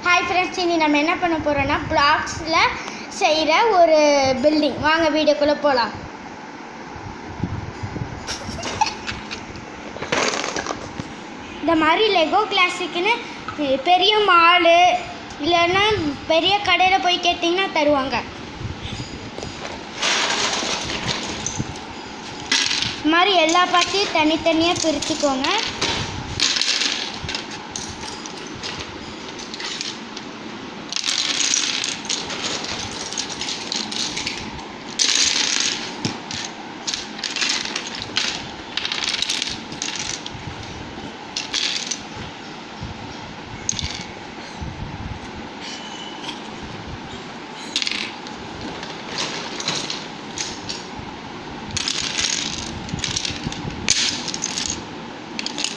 Hi friends, இனி நம்ம என்ன பண்ண போகிறோன்னா பிளாக்ஸில் செய்கிற ஒரு பில்டிங். வாங்க வீடியோக்குள்ளே போகலாம். இந்த மாதிரி லெகோ கிளாசிக்குன்னு பெரிய மாலு இல்லைன்னா பெரிய கடையில் போய் கேட்டிங்கன்னா தருவாங்க. இது மாதிரி எல்லா பார்ட்டையும் தனித்தனியாக பிரிச்சுக்கோங்க.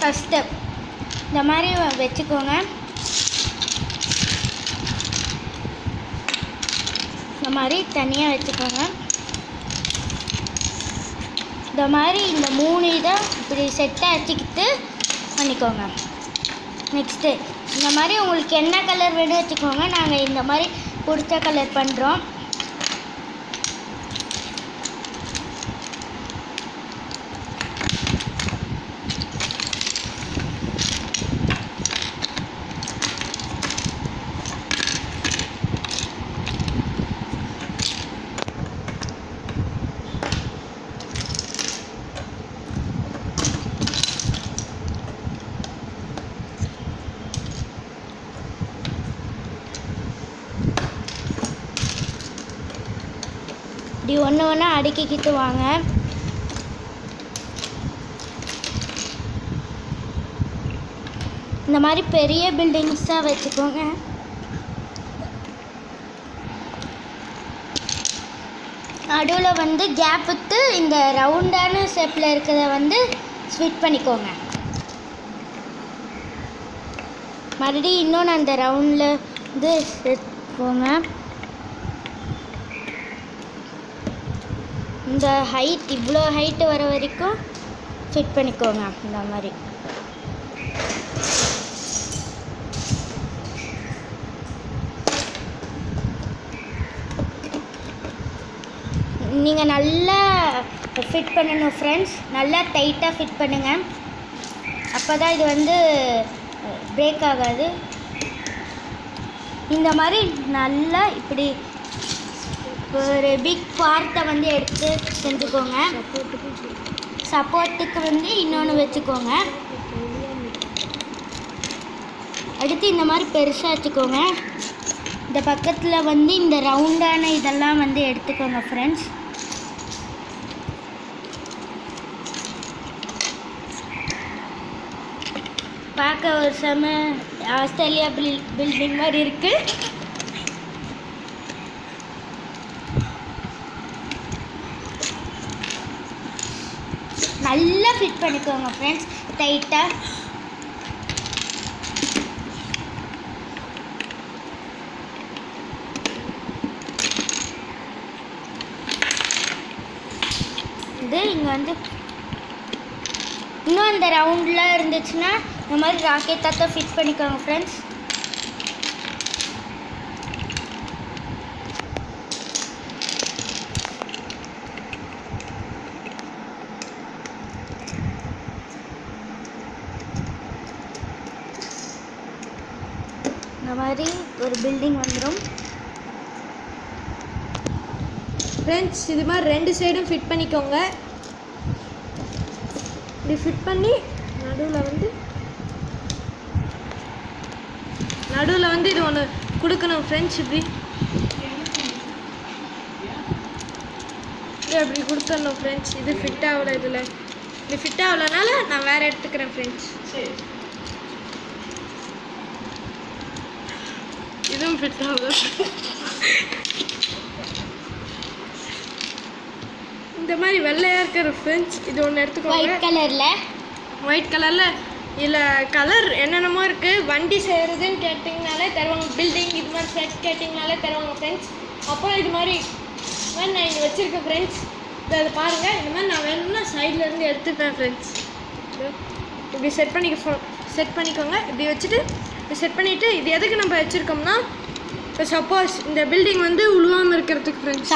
ஃபஸ்ட் ஸ்டெப் இந்த மாதிரி வச்சுக்கோங்க. இந்த மாதிரி தனியாக வச்சுக்கோங்க. இந்த மாதிரி இந்த 3 இதை இப்படி செட்டாக வச்சுக்கிட்டு பண்ணிக்கோங்க. நெக்ஸ்ட்டு இந்த மாதிரி உங்களுக்கு என்ன கலர் வேணும் வச்சுக்கோங்க. நாங்கள் இந்த மாதிரி பிடிச்ச கலர் பண்ணுறோம். இப்படி ஒன்று ஒன்றா அடுக்கிக்கிட்டு வாங்க. இந்த மாதிரி பெரிய பில்டிங்ஸாக வச்சுக்கோங்க. நடுவில் கேப் விட்டு இந்த ரவுண்டான ஷேப்பில் இருக்கிறத ஸ்விட் பண்ணிக்கோங்க. மறுபடியும் இன்னொன்று அந்த ரவுண்டில் சேர்த்துக்கோங்க. இந்த ஹைட் இவ்வளோ ஹைட்டு வர வரைக்கும் ஃபிட் பண்ணிக்கோங்க. இந்த மாதிரி நீங்கள் நல்லா ஃபிட் பண்ணணும் ஃப்ரெண்ட்ஸ். நல்லா டைட்டாக ஃபிட் பண்ணுங்கள். அப்போ தான் இது பிரேக் ஆகாது. இந்த மாதிரி நல்லா இப்படி ஒரு பிக் பார்ட்டை எடுத்து செஞ்சுக்கோங்க. சப்போர்ட்டுக்கு இன்னொன்று வச்சுக்கோங்க. அடுத்து இந்த மாதிரி பெருசாக வச்சுக்கோங்க. இந்த பக்கத்தில் இந்த ரவுண்டான இதெல்லாம் எடுத்துக்கோங்க ஃப்ரெண்ட்ஸ். பார்க்க ஒரு செம ஆஸ்திரேலியா பில்டிங் மாதிரி இருக்குது. நல்லா ஃபிட் பண்ணிக்கோங்க ஃப்ரெண்ட்ஸ், டைட்டாக. இது இங்கே இன்னும் அந்த ரவுண்டில் இருந்துச்சுன்னா இந்த மாதிரி ராக்கெட்டாக ஃபிட் பண்ணிக்கோங்க ஃப்ரெண்ட்ஸ். இந்த மாதிரி ஒரு பில்டிங் வந்துடும் ஃப்ரெண்ட்ஸ். இது மாதிரி 2 சைடும் ஃபிட் பண்ணிக்கோங்க. இப்படி ஃபிட் பண்ணி நடுவில் இது ஒன்று கொடுக்கணும் ஃப்ரெண்ட்ஸ். இப்படி அப்படி கொடுத்துடணும் ஃப்ரெண்ட்ஸ். இது ஃபிட் ஆகலை. இதில் இது ஃபிட் ஆகலைனால நான் வேறு எடுத்துக்கிறேன் ஃப்ரெண்ட்ஸ். இதுவும் ஃபிட் ஆகுது. இந்த மாதிரி வெள்ளையாக இருக்கிற ஃப்ரெண்ட்ஸ் இது ஒன்று எடுத்துக்கோங்க. ஒயிட் கலரில் இல்லை கலர் என்னென்னமோ இருக்குது. வண்டி செய்கிறதுன்னு கேட்டிங்கனாலே தருவாங்க. பில்டிங் இது மாதிரி செட் கேட்டிங்கனாலே தருவாங்க ஃப்ரெண்ட்ஸ். அப்புறம் இது மாதிரி நான் இங்கே வச்சுருக்கேன் ஃப்ரெண்ட்ஸ். இதை பாருங்கள். இந்த மாதிரி நான் வேணும்னா சைட்லேருந்து எடுத்துப்பேன் ஃப்ரெண்ட்ஸ். இப்படி செட் பண்ணிக்கோங்க. இப்படி வச்சுட்டு செட் பண்ணிவிட்டு இது எதுக்கு நம்ம வச்சுருக்கோம்னா இப்போ சப்போஸ் இந்த பில்டிங் வந்து உழுவாமல் இருக்கிறதுக்கு ஃப்ரெண்ட்ஸ்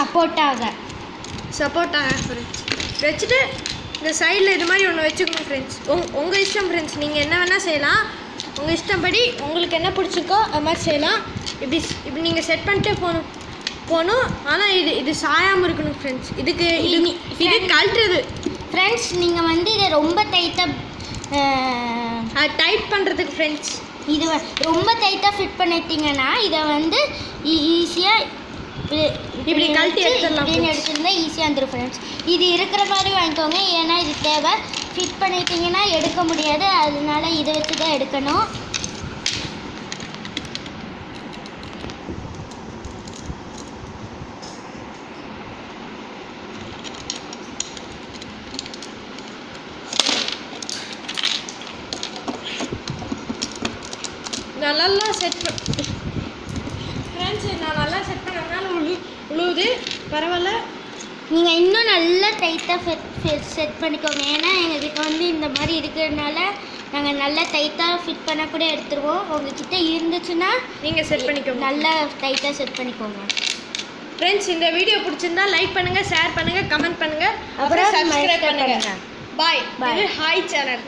சப்போர்ட்டாக ஃப்ரெண்ட்ஸ் வச்சுட்டு இந்த சைடில் இது மாதிரி ஒன்று வச்சுக்கணும் ஃப்ரெண்ட்ஸ். உங்கள் இஷ்டம் ஃப்ரெண்ட்ஸ், நீங்கள் என்ன வேணால் செய்யலாம். உங்கள் இஷ்டப்படி உங்களுக்கு என்ன பிடிச்சிருக்கோ அது மாதிரி செய்யலாம். இப்படி நீங்கள் செட் பண்ணிட்டே போகணும். ஆனால் இது சாயாமல் இருக்கணும் ஃப்ரெண்ட்ஸ். இது கழட்டுறது ஃப்ரெண்ட்ஸ். நீங்கள் வந்து இதை ரொம்ப டைட்டாக டைட் பண்ணுறதுக்கு ஃப்ரெண்ட்ஸ், இது ரொம்ப டைட்டாக ஃபிட் பண்ணிட்டீங்கன்னா இதை வந்து ஈஸியாக இப்படி கழட்டி எடுத்துருந்தா ஈஸியாக வந்துடும் ஃப்ரெண்ட்ஸ். இது இருக்கிற மாதிரி வாங்கிக்கோங்க, ஏன்னா இது தேவை. ஃபிட் பண்ணிட்டீங்கன்னா எடுக்க முடியாது, அதனால இதை வச்சு தான் எடுக்கணும். நல்லா செட் ஃப்ரெண்ட்ஸ், நான் நல்லா செட் பண்ணதுனால உழுவுது, பரவாயில்ல. நீங்கள் இன்னும் நல்லா டைட்டாக செட் பண்ணிக்கோங்க, ஏன்னா எங்ககிட்ட வந்து இந்த மாதிரி இருக்கிறதுனால நாங்கள் நல்லா டைட்டாக ஃபிட் பண்ண கூட எடுத்துருவோம். உங்ககிட்ட இருந்துச்சுன்னா நீங்கள் செட் பண்ணிக்கோங்க, நல்லா டைட்டாக செட் பண்ணிக்கோங்க ஃப்ரெண்ட்ஸ். இந்த வீடியோ பிடிச்சிருந்தா லைக் பண்ணுங்கள், ஷேர் பண்ணுங்கள், கமெண்ட் பண்ணுங்கள், அப்புறம் சப்ஸ்கிரைப் பண்ணுங்கள். பாய். இது ஹாய் சேனல்.